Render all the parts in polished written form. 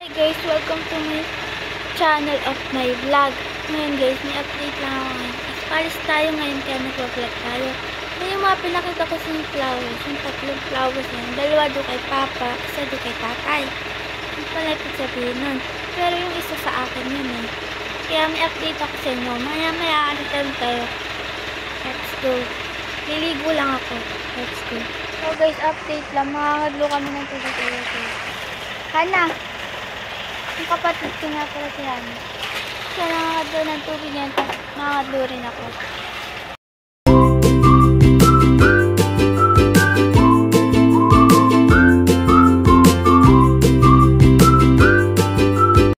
Hi guys, welcome to my channel of my vlog. Ngayon guys, may update lang ako ngayon. Palis tayo ngayon kaya nag-vlog tayo. May yung mga pinakita ko sa yung flowers. Yung tatlong flowers na yun. Dalawa doon kay papa, isa doon kay tatay. Yung pala ito sabihin nun. Pero yung isa sa akin yun eh. Kaya may update ako sa inyo. Maya alitan tayo. Let's go. Liligo lang ako. Let's go. So guys, update lang. Makakadlo kami ng tubig. Hana! Yung kapatid ko nga pala si Hana. Siya nakakadlo ng tubig yan. Tapos nakakadlo rin ako.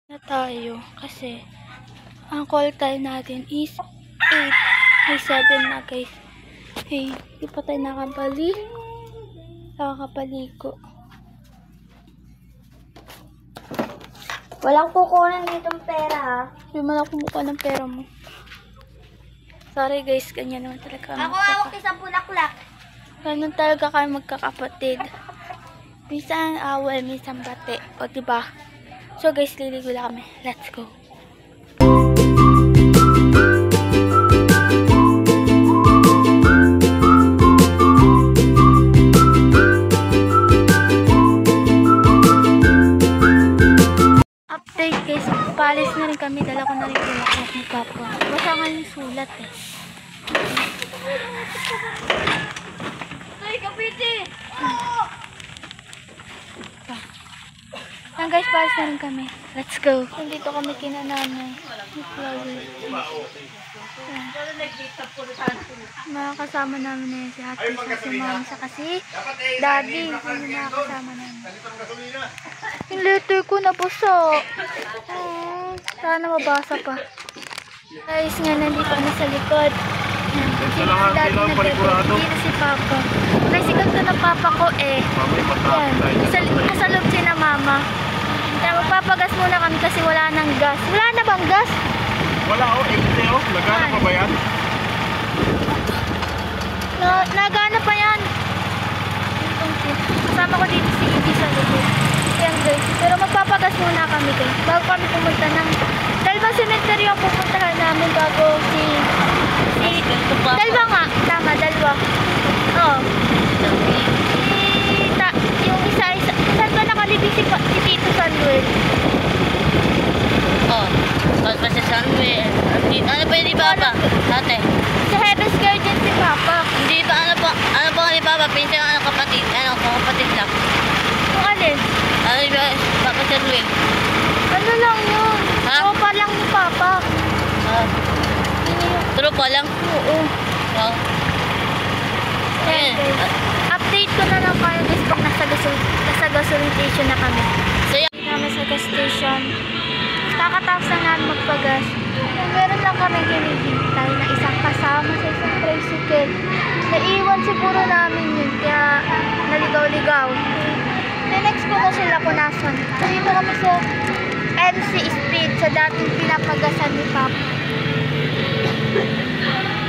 Na tayo. Kasi ang call time natin is 8. May 7 na guys. Hey, di pa tayo nakakapaliko. Walang kukunan ditong pera ha. Hindi man ako kumukuha ng pera mo. Sorry guys, ganyan naman talaga kami. Ako hawak isang bulaklak. Ganun talaga kami magkakapatid. Minsan awal, minsan bate. O diba? So guys, liligo lang kami. Let's go. Update guys, palis na rin kami. Dala ko na rin bulaklak ni Papa. Basta nga yung sulat eh. Ay, kapiti! Yan guys, palis na rin kami. Let's go. Nandito kami kina nanay. Yung flowers. Mga kasama namin na yun si Ate, si Mami, saka si Daddy. Yung mga kasama namin. Yung letter ko nabasa. Sana mabasa pa. Guys, nga nandito kami sa likod. Si Daddy nandito. Dito si Papa. Tricycle to na Papa ko eh. Yan. Nasa loob si na Mama. Kaya magpapagas muna kami kasi wala nang gas. Wala na bang gas? Wala o, empty o. Nagana pa ba yan? Nagana pa yan. Kasama ko dito si Iggy sa likod. Ayan guys. Pero magpapagas muna kami guys. Bago kami pumunta ng... Dalawang cemetery ang pupuntahan namin bago dalawa nga. Tama, dalawa. Oo. Yung isa, saan ba nakalibig si Tito Samuel? Oh, pa si Samuel. Ano pa yun ni Papa? Ate? Sa Heaven's Guardian si Papa. Hindi ba ano po ni Papa? Pinsan kapatid. Kapatid lang. Yung alin? Ano ni Papa Samuel? Ano lang yun? Ha? Tropa lang ni Papa. Tropa lang? Oo. Oh. Ayan guys. Update ko na lang kayo guys pag nasa gasoline station na kami. So yan. Namin sa gas station. Kakatapos lang namin magpagas. Meron lang kami hinihintay na isang kasama sa isang tricycle. Naiwan siguro namin yun. Kaya naligaw-ligaw. Next ko sila kung nasan. Dito kami sa MC Speed sa dating pinapagasan ni Papa.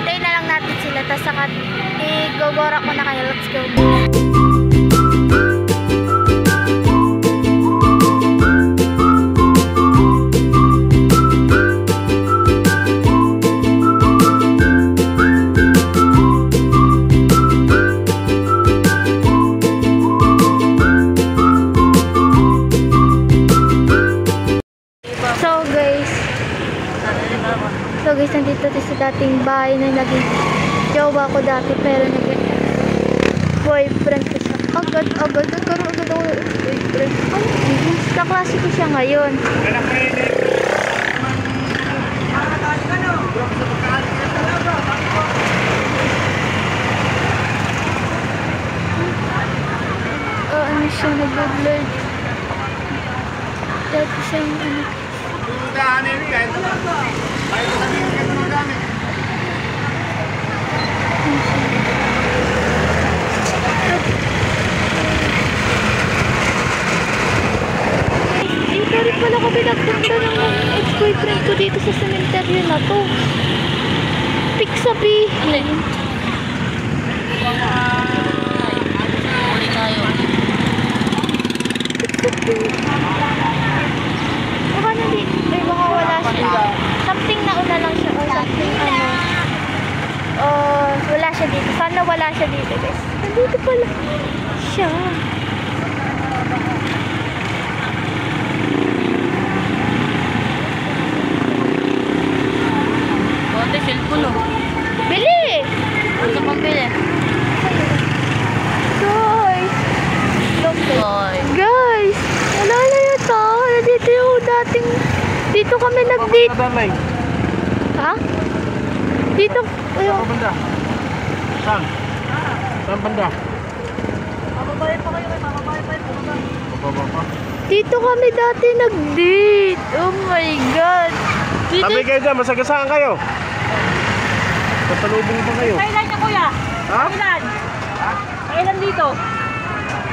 Tayo na lang natin sila. Tapos saka i-gogora ko na kayo. Let's go. So guys, nandito tayo sa dating bahay na naging jowa ko dati pero naging boyfriend ko siya. Agad, nagkaroon agad ako ng boyfriend. Kaklase ko siya ngayon. Ano siya, nag-vlog. Dati siya yung ano. Dito rin pala kami nagpunta ng ex-boyfriend ko dito sa cemetery na to. Pick sabihin. Huli tayo. wala siya dito, guys. Nandito pala siya. Bote, cellphone oh. Bili! Ano pang bili? Guys! Look, Hoy. guys! Alala yun to. Nandito yung dating... Dito kami nag-date. Darling. Ha? Dito. Ayun. Saan banda? Saan? Saan banda? Mababae pa kayo, mababae pa ito. Bababa pa. Dito kami dati nag-date. Oh my God. Dito. Sabi kayo dyan, masagasaan kayo. Pasalubong pa kayo. Kailan niya kuya? Ha? Kailan? Kailan dito?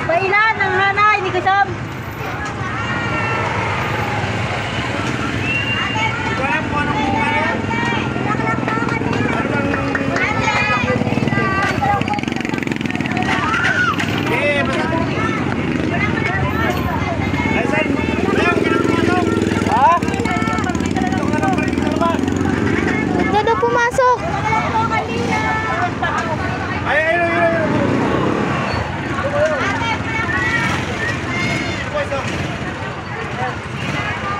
Kailan? Ang hanay, hindi kasam. Hindi ko alam kung anong yan. Huwag na daw pumasok.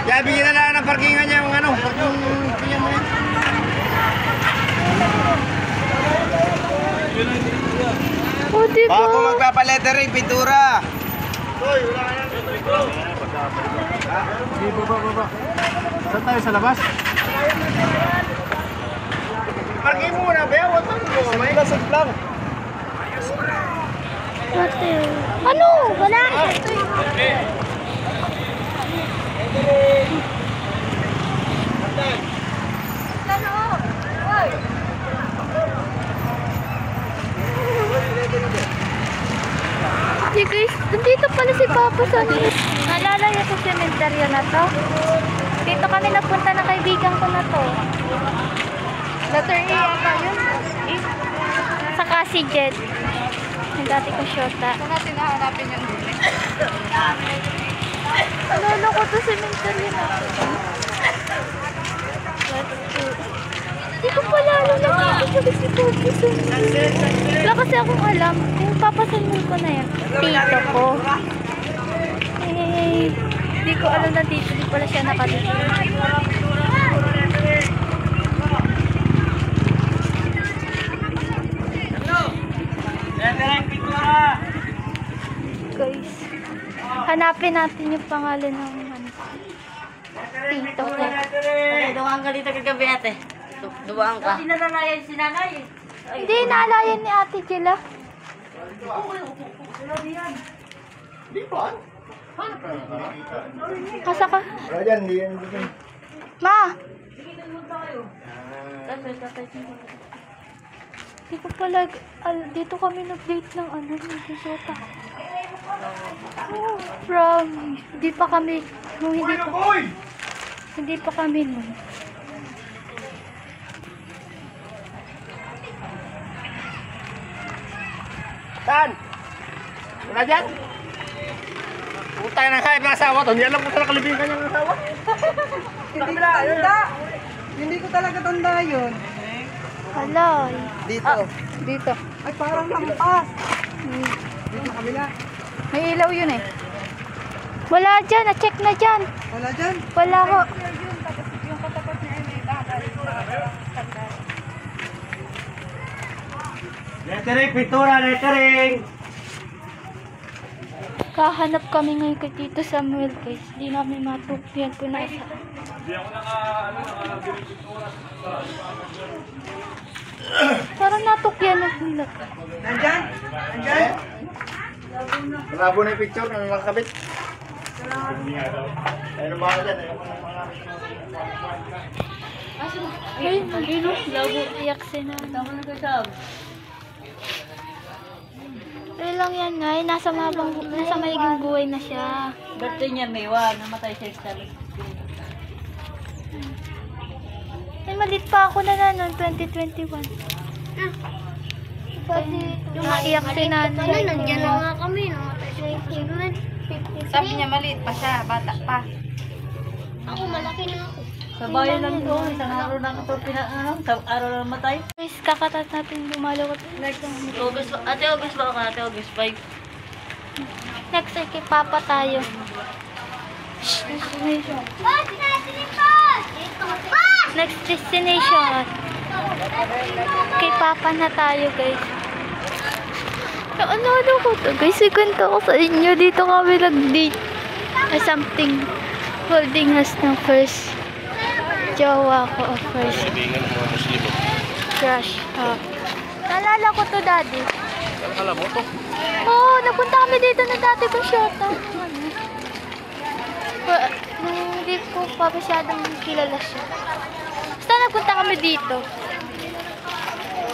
Kaya bigyan na lang ng parkingan niya yung ano. Parking mo yan. O, diba? Baka po magpapalettering, pintura. Sige, baba. Saan tayo sa labas? Parking mo na, Bea. Huwag mo. May lasag lang. Hotel. Ano? Wala. Hey guys, nandito pala si Papa sa naalala niyo sa cementerio na to? Dito kami nagpunta na kaibigan ko na to. Letter A yata yun. Saka si Jet. Yung dati ko shota. Saan natin nahanapin yung duli? Naalala ko to cementerio na to. Hindi ko pala alam na makikita si Papa sa wala kasi akong alam. Yung papasunod ko na yan. Tito ko. Eh, hindi ko alam na dito. Hindi pala siya nakadito. Guys, hanapin natin yung pangalan ng tito ko. Okay, dumaan ka dito kagabi ate. Dumaan ka. Hindi nalalayan si nanay. Hindi, naalayan ni Ate Jela. Kasaka. Ma! Hindi ko pala, dito kami nag-date ng ano, ng Sota. Oh, promise. Hindi pa kami, hindi pa kami nun. Saan? Wala dyan? Putay na kahit ng asawa to. Hindi alam kung saan nakalibing kanyang asawa. Hindi ko tanda. Hindi ko talaga tanda yun. Hala. Dito. Dito. Ay, parang lampas. Dito sa kabila. May ilaw yun eh. Wala dyan, na-check na dyan. Wala dyan. Wala ko. Yung katapat niya ay may bakal. Lettering, pintura, lettering! Kahanap kami ngayon kay Tito Samuel guys. Hindi namin matupyan kung nasa. Parang natukyan na sila. Nandyan? Nandyan? Malabo na yung picture ng mga kabit. Ayun ba ka dyan? Ay, labo. Iyak si Nana. Tama na kasam. Pero lang yan nga, nasa maiging buhay na siya. Birthday niya May 1. Namatay siya sa Ay, malit pa ako na noon, 2021. Kasi, naiyak si Nana. Nandiyan na nga kami, namatay siya yung kasunod. Sabi niya maliit pa siya, bata pa. Ako, malaki na ako. Sa bayan lang ito, isang araw lang ito isang araw lang matay. Guys, kakatat natin lumalukot. August, Ate August ba ka? Ate August 5. Next ay kay Papa tayo. Destination. Next destination. Kay Papa na tayo, guys. Ano ko to, guys? Ikwento ko sa inyo. Dito kami nag-date. Something holding us ng first jowa ko. First crush. Naalala ko to, Daddy. Alam mo to? Oo, napunta kami dito na dati ko shota. Nung hindi ko pa masyadong kilala siya. Basta napunta kami dito.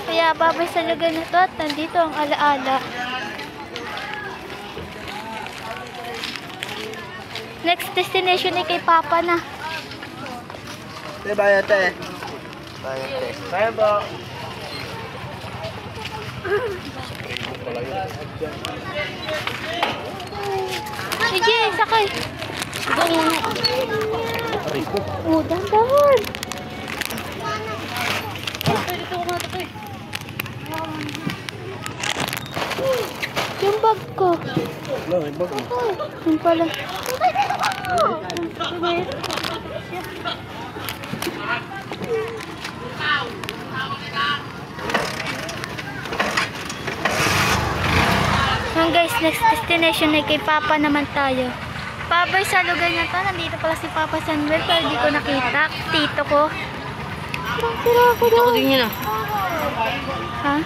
Kaya babay sa lugar na to at nandito ang alaala. Next destination ay kay Papa na. Bayan, te. Kaya ba? Sige, sakay. Oh, dandahan. Yung bag ko. No, ibag mo. Yung pala. Guys, next destination ay kay Papa naman tayo. Pabay sa lugar na to. Nandito pala si Papa Samuel pero di ko nakita. Tito ko. Sira ako daw. Ako din yun ah. Ha?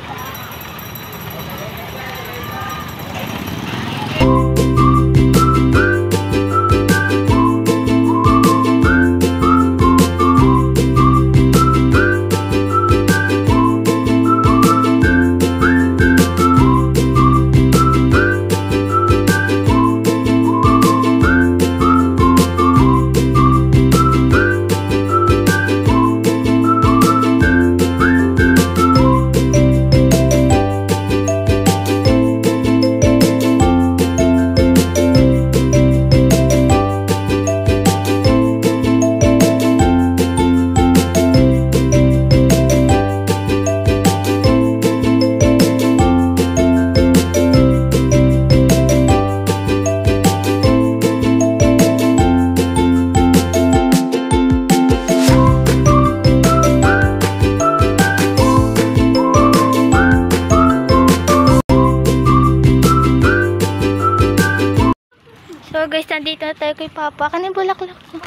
So guys, nandito na tayo kay Papa. Kanina bulaklak ko.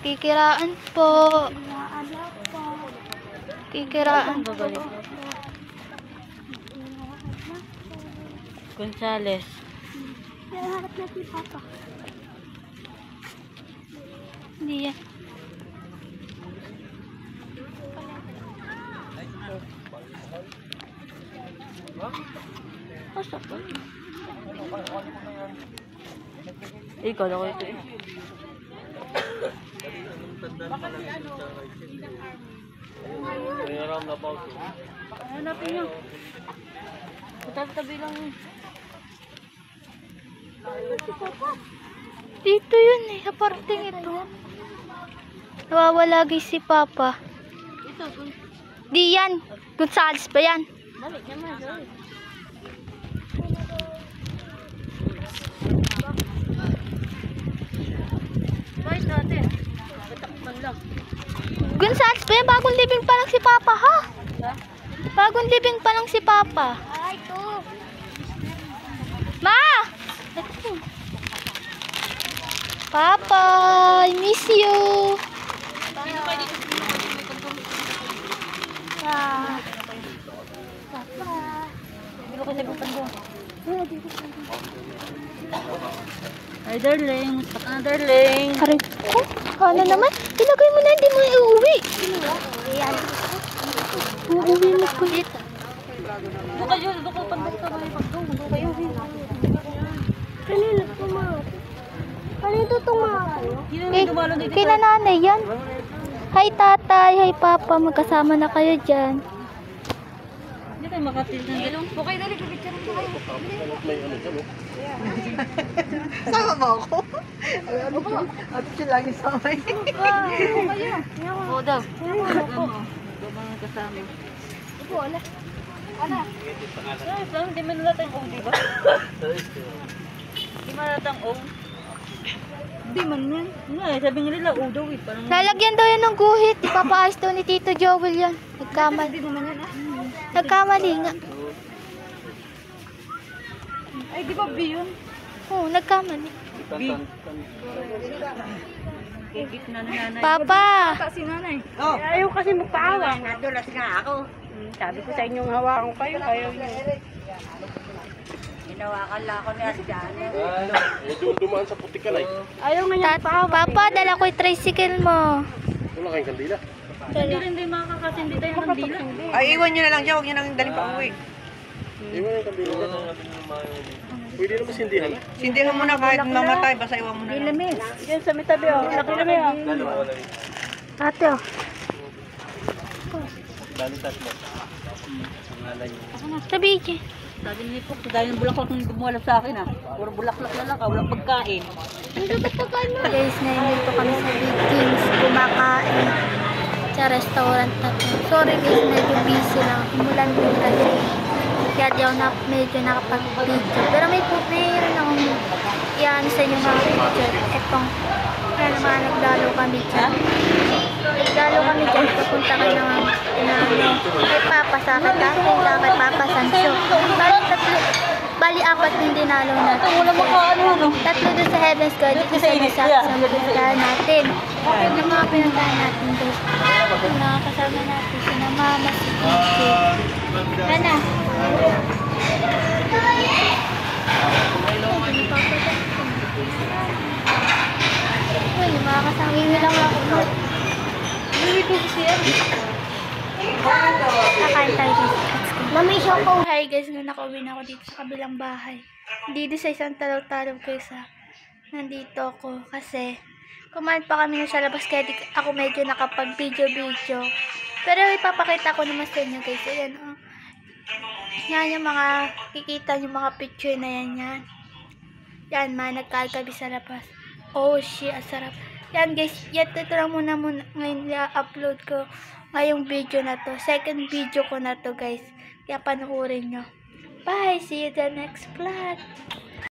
Kikiraan po. Kikiraan po. Gonzales. Harap na si Papa. Hindi yan. Ikaw na ko ito eh. Hanapin nyo. Tabi lang yun. Dito yun eh, sa parting ito. Nawawala guys si Papa. Ito, Di yan. Gonzales ba yan? dali naman. Dali. Bakit natin? Katakpan lang. Gonzales ba yan? Bagong living pa lang si Papa, ha? Bagong living pa lang si Papa. Ay, ito. Ma! Papa, I miss you. Ah. Dito ko sa bukan ko. Ay, darling. Musta ka na, darling? Aray ko, hala naman. Ilagay mo na, hindi mo iuwi. Uuwi mo ko dito. Doon kayo, doon ko pagbuka may pagdong. Doon kayo. Kanina tumawa. Kanina tumawa. Kay nanay yan. Hi tatay, hi papa, magkasama na kayo dyan. Hindi tayo makatil ng galong. Okay, dali, pipicture ko kayo. May ano dyan, oh. Sama mo ako? At siya lagi sama eh. Oo daw. Kasama. Hindi man natin ang di ba? Hindi man natin ang Hindi man yan. Sabi nila daw eh. Parang Lalagyan daw yan ng guhit. Ipapaayos daw ni Tito Joel yan. Nagkamali. Nagkamali nga. ay di ba B yun? Oo, nagkamali. Kikit na nanay. Papa! Si nanay. Oh. Ayaw kasi magpaawa. Nadulas nga ako. Sabi ko sa inyong hawakan kayo. Ayaw niyo. Hinawakan lang ako ni Arjana. Huwag yung dumaan sa putik ka na eh. Ayaw nga niya magpaawa. Papa, dala ko yung tricycle mo. Wala kayong kandila. Hindi rin din makakasindi tayo ng dila. Ay, iwan nyo na lang siya. Huwag nyo nang dalhin pa uwi. Di ba yung kandila dyan? Pwede naman sindihan na. Sindihan mo na kahit mamatay. Basta iwan mo na lang. Yan sa may tabi oh. Laki na may Ate, oh. Sabi niya. Sabi ni Puk, dahil ng bulaklak nung bumuwalap sa akin ah. Puro bulaklak na lang, walang pagkain. Guys, ngayon dito kami sa Big Kings. Kumakain. Sa restaurant na to. Sorry guys, medyo busy lang. Umulan din kasi. Kaya di ako medyo nakapag-video. Pero mayroon akong iyan sa inyo mga picture. Etong, kaya naman nagdalo kami dyan. Nagdalo kami dyan. Papunta ka ng kay Papa sa akin dati. Kay Papa Sancho. Bali apat yung dinalo natin. Wala makaano ano. Tatlo doon sa Heaven's God. Dito sa isa sa pinagdaan natin. Yung mga pinagdaan natin guys. Yung nakakasama natin. Sina Mama, si Kiki. Ano? Uy, yung mga kasama. Hindi lang ako. Hindi ko siya. Kakain tayo guys. Mami, siya ko. Hi guys, ngayon nakauwi na ako dito sa kabilang bahay. Dito sa isang talaw-talaw kaysa nandito ako kasi kumain pa kami sa labas kaya ako medyo nakapag-video. Pero ipapakita ko naman sa inyo guys. Ayan oh. Yan yung mga kikita yung mga picture na yan. Yan, nagkain kami sa labas. Oh shit, sarap. Yan guys, ito lang muna ngayon i-upload ko ngayong video na to. Second video ko na to guys. Kaya panoorin nyo. Bye! See you the next vlog.